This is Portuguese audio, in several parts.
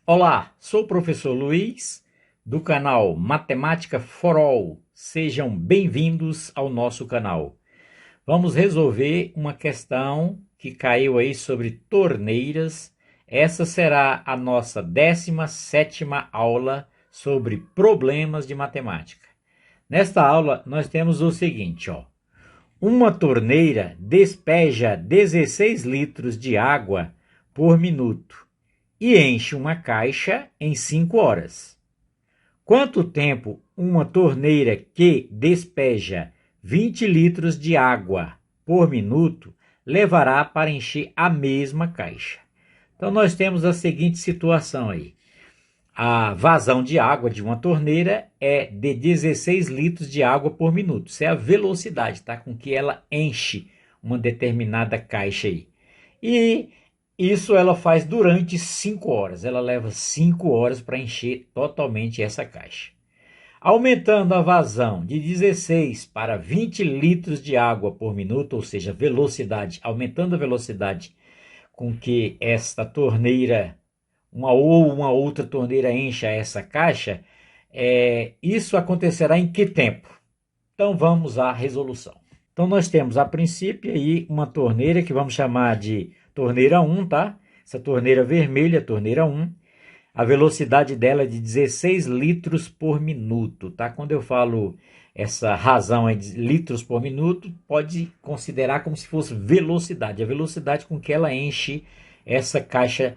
Olá, sou o professor Luiz, do canal Matemática for All. Sejam bem-vindos ao nosso canal. Vamos resolver uma questão que caiu aí sobre torneiras. Essa será a nossa 17ª aula sobre problemas de matemática. Nesta aula, nós temos o seguinte, ó. Uma torneira despeja 16 litros de água por minuto e enche uma caixa em 5 horas. Quanto tempo uma torneira que despeja 20 litros de água por minuto levará para encher a mesma caixa? Então nós temos a seguinte situação aí. A vazão de água de uma torneira é de 16 litros de água por minuto. Isso é a velocidade, tá? Com que ela enche uma determinada caixa aí. E isso ela faz durante 5 horas. Ela leva 5 horas para encher totalmente essa caixa. Aumentando a vazão de 16 para 20 litros de água por minuto, ou seja, velocidade, aumentando a velocidade com que esta torneira, uma outra torneira encha essa caixa, isso acontecerá em que tempo? Então vamos à resolução. Então nós temos a princípio aí uma torneira que vamos chamar de torneira 1, tá? Essa torneira vermelha, torneira 1, a velocidade dela é de 16 litros por minuto, tá? Quando eu falo essa razão é de litros por minuto, pode considerar como se fosse velocidade, a velocidade com que ela enche essa caixa.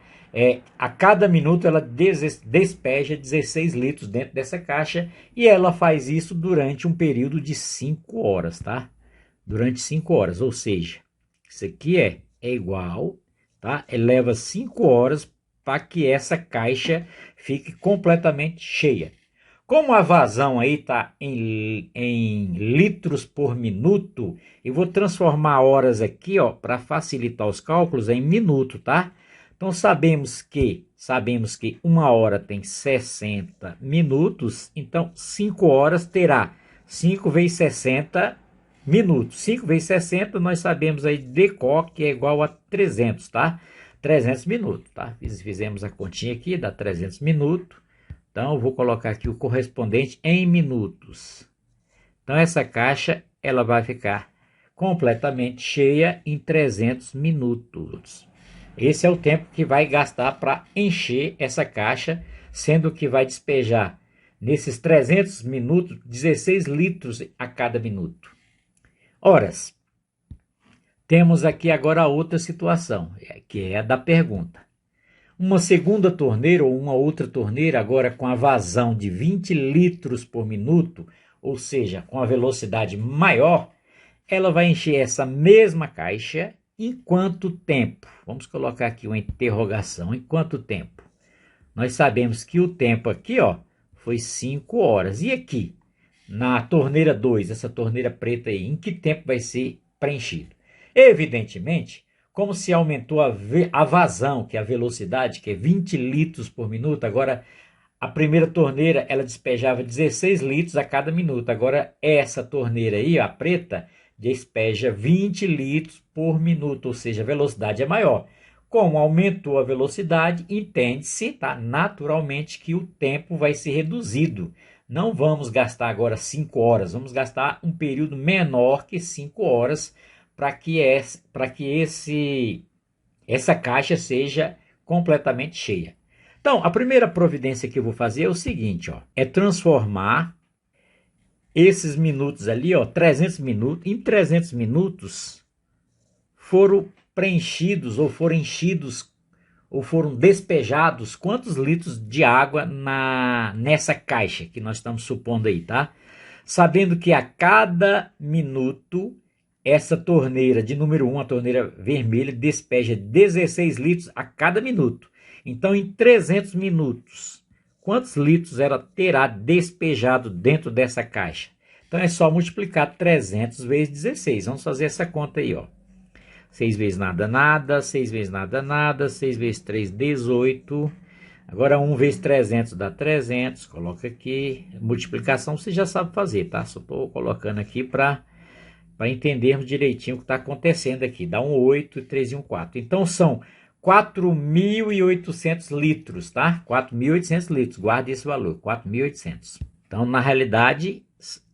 A cada minuto ela despeja 16 litros dentro dessa caixa e ela faz isso durante um período de 5 horas, tá? Durante 5 horas, ou seja, isso aqui é igual, tá? Ele leva 5 horas para que essa caixa fique completamente cheia. Como a vazão aí está em litros por minuto, eu vou transformar horas aqui, ó, para facilitar os cálculos em minuto, tá? Então sabemos que uma hora tem 60 minutos, então 5 horas terá 5 vezes 60 minutos. 5 vezes 60 nós sabemos aí de cor que é igual a 300, tá? 300 minutos, tá? Fizemos a continha aqui, dá 300 minutos. Então eu vou colocar aqui o correspondente em minutos. Então essa caixa ela vai ficar completamente cheia em 300 minutos. Esse é o tempo que vai gastar para encher essa caixa, sendo que vai despejar nesses 300 minutos 16 litros a cada minuto. Horas. Temos aqui agora outra situação, que é a da pergunta. Uma segunda torneira ou uma outra torneira agora com a vazão de 20 litros por minuto, ou seja, com a velocidade maior, ela vai encher essa mesma caixa em quanto tempo? Vamos colocar aqui uma interrogação. Em quanto tempo? Nós sabemos que o tempo aqui, ó, foi 5 horas. E aqui, na torneira 2, essa torneira preta aí, em que tempo vai ser preenchido? Evidentemente, como se aumentou a vazão, que é a velocidade, que é 20 litros por minuto, agora a primeira torneira ela despejava 16 litros a cada minuto. Agora essa torneira aí, a preta, despeja 20 litros por minuto, ou seja, a velocidade é maior. Como aumentou a velocidade, entende-se, tá, naturalmente que o tempo vai ser reduzido. Não vamos gastar agora 5 horas, vamos gastar um período menor que 5 horas para que essa caixa seja completamente cheia. Então, a primeira providência que eu vou fazer é o seguinte, ó, é transformar esses minutos ali, ó, 300 minutos, em 300 minutos foram preenchidos ou foram enchidos ou foram despejados quantos litros de água nessa caixa que nós estamos supondo aí, tá? Sabendo que a cada minuto essa torneira de número 1, a torneira vermelha, despeja 16 litros a cada minuto. Então, em 300 minutos, quantos litros ela terá despejado dentro dessa caixa? Então, é só multiplicar 300 vezes 16. Vamos fazer essa conta aí, ó. 6 vezes nada, nada. 6 vezes nada, nada. 6 vezes 3, 18. Agora, 1 vezes 300 dá 300. Coloca aqui. Multiplicação você já sabe fazer, tá? Só estou colocando aqui para entendermos direitinho o que está acontecendo aqui. Dá um 8 e 3 e um 4. Então, são 4.800 litros, tá? 4.800 litros, guarde esse valor, 4.800. Então, na realidade,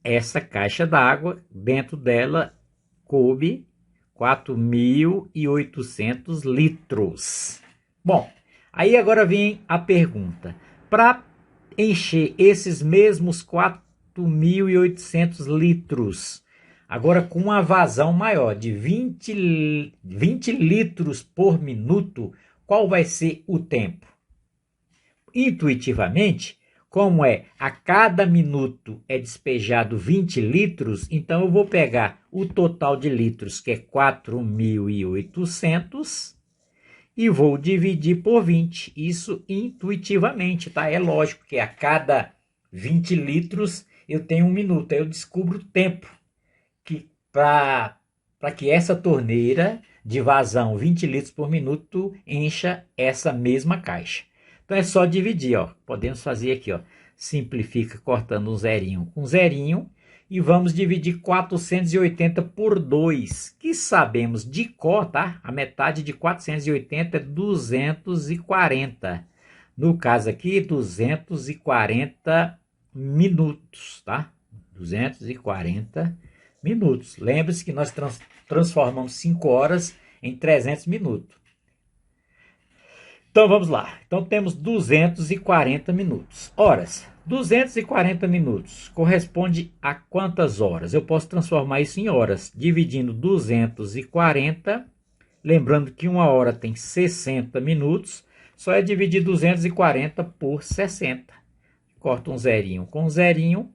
essa caixa d'água, dentro dela, coube 4.800 litros. Bom, aí agora vem a pergunta. Para encher esses mesmos 4.800 litros, agora com uma vazão maior de 20 litros por minuto, qual vai ser o tempo? Intuitivamente, como a cada minuto é despejado 20 litros, então eu vou pegar o total de litros, que é 4.800, e vou dividir por 20. Isso intuitivamente, tá? É lógico que a cada 20 litros eu tenho 1 minuto. Aí eu descubro o tempo para que essa torneira de vazão 20 litros por minuto encha essa mesma caixa. Então é só dividir, ó. Podemos fazer aqui, ó. Simplifica cortando um zerinho com zerinho e vamos dividir 480 por 2, que sabemos de cor, tá? A metade de 480 é 240. No caso aqui, 240 minutos, tá? 240 minutos. Lembre-se que nós transformamos 5 horas em 300 minutos. Então vamos lá. Então temos 240 minutos. Horas. 240 minutos corresponde a quantas horas? Eu posso transformar isso em horas, dividindo 240. Lembrando que uma hora tem 60 minutos. Só é dividir 240 por 60. Corta um zerinho com um zerinho.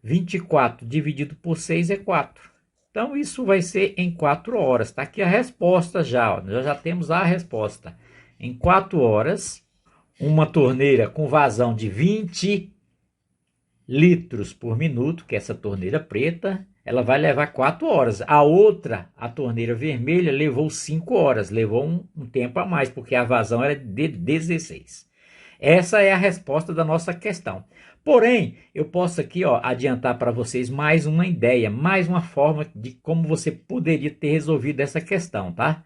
24 dividido por 6 é 4. Então isso vai ser em 4 horas. Está aqui a resposta já. Ó. Nós já temos a resposta. Em 4 horas, uma torneira com vazão de 20 litros por minuto, que é essa torneira preta, ela vai levar 4 horas. A outra, a torneira vermelha, levou 5 horas, levou um tempo a mais, porque a vazão era de 16. Essa é a resposta da nossa questão. Porém, eu posso aqui adiantar para vocês mais uma ideia, mais uma forma de como você poderia ter resolvido essa questão, tá?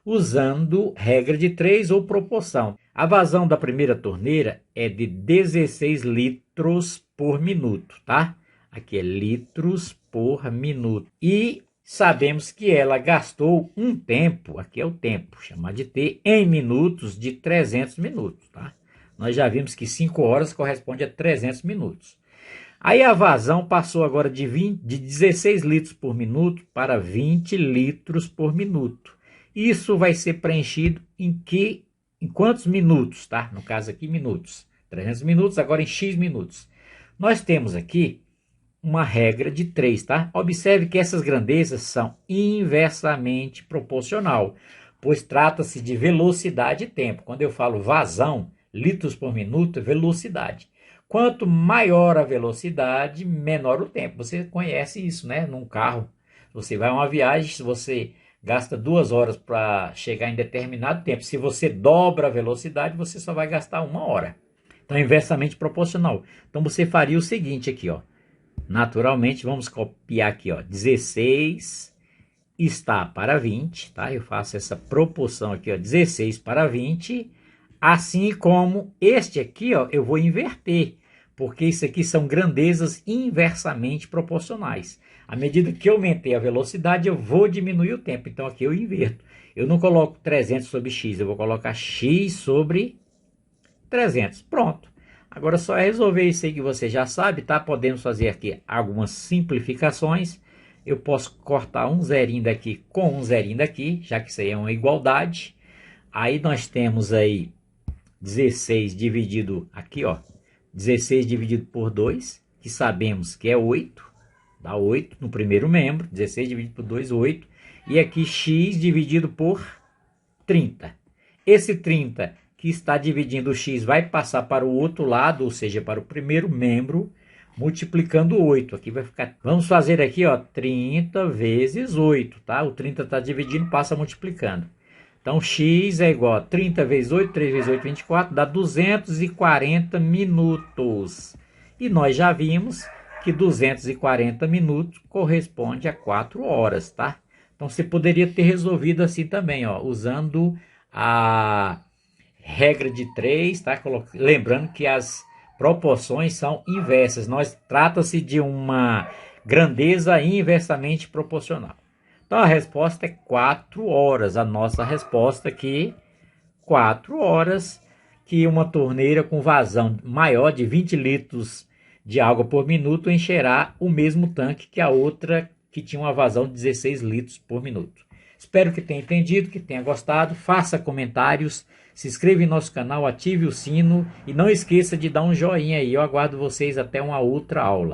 Usando regra de 3 ou proporção. A vazão da primeira torneira é de 16 litros por minuto, tá? Aqui é litros por minuto. E sabemos que ela gastou um tempo, aqui é o tempo, chamar de T, em minutos de 300 minutos, tá? Nós já vimos que 5 horas corresponde a 300 minutos. Aí a vazão passou agora de 16 litros por minuto para 20 litros por minuto. Isso vai ser preenchido em quantos minutos, tá? No caso aqui, minutos. 300 minutos, agora em X minutos. Nós temos aqui uma regra de 3, tá? Observe que essas grandezas são inversamente proporcional, pois trata-se de velocidade e tempo. Quando eu falo vazão, litros por minuto, é velocidade. Quanto maior a velocidade, menor o tempo. Você conhece isso, né? Num carro, você vai a uma viagem, se você gasta 2 horas para chegar em determinado tempo. Se você dobra a velocidade, você só vai gastar 1 hora. Então, é inversamente proporcional. Então, você faria o seguinte aqui, ó. Naturalmente, vamos copiar aqui, ó. 16 está para 20, tá? Eu faço essa proporção aqui, ó. 16 para 20. Assim como este aqui, ó, eu vou inverter. Porque isso aqui são grandezas inversamente proporcionais. À medida que eu aumentei a velocidade, eu vou diminuir o tempo. Então, aqui eu inverto. Eu não coloco 300 sobre x, eu vou colocar x sobre 300. Pronto. Agora, só é resolver isso aí que você já sabe, tá? Podemos fazer aqui algumas simplificações. Eu posso cortar um zerinho daqui com um zerinho daqui, já que isso aí é uma igualdade. Aí, nós temos aí 16 dividido aqui, ó. 16 dividido por 2, que sabemos que é 8. Dá 8 no primeiro membro. 16 dividido por 2, 8. E aqui x dividido por 30. Esse 30 que está dividindo o x vai passar para o outro lado, ou seja, para o primeiro membro, multiplicando 8. Aqui vai ficar... Vamos fazer aqui, ó, 30 vezes 8, tá? O 30 está dividindo, passa multiplicando. Então, x é igual a 30 vezes 8, 3 vezes 8, 24, dá 240 minutos. E nós já vimos que 240 minutos corresponde a 4 horas, tá? Então, você poderia ter resolvido assim também, ó, usando a regra de 3, tá? Lembrando que as proporções são inversas. Trata-se de uma grandeza inversamente proporcional. Então a resposta é 4 horas. A nossa resposta aqui, 4 horas, que uma torneira com vazão maior de 20 litros de água por minuto encherá o mesmo tanque que a outra que tinha uma vazão de 16 litros por minuto. Espero que tenha entendido, que tenha gostado. Faça comentários, se inscreva em nosso canal, ative o sino e não esqueça de dar um joinha aí. Eu aguardo vocês até uma outra aula.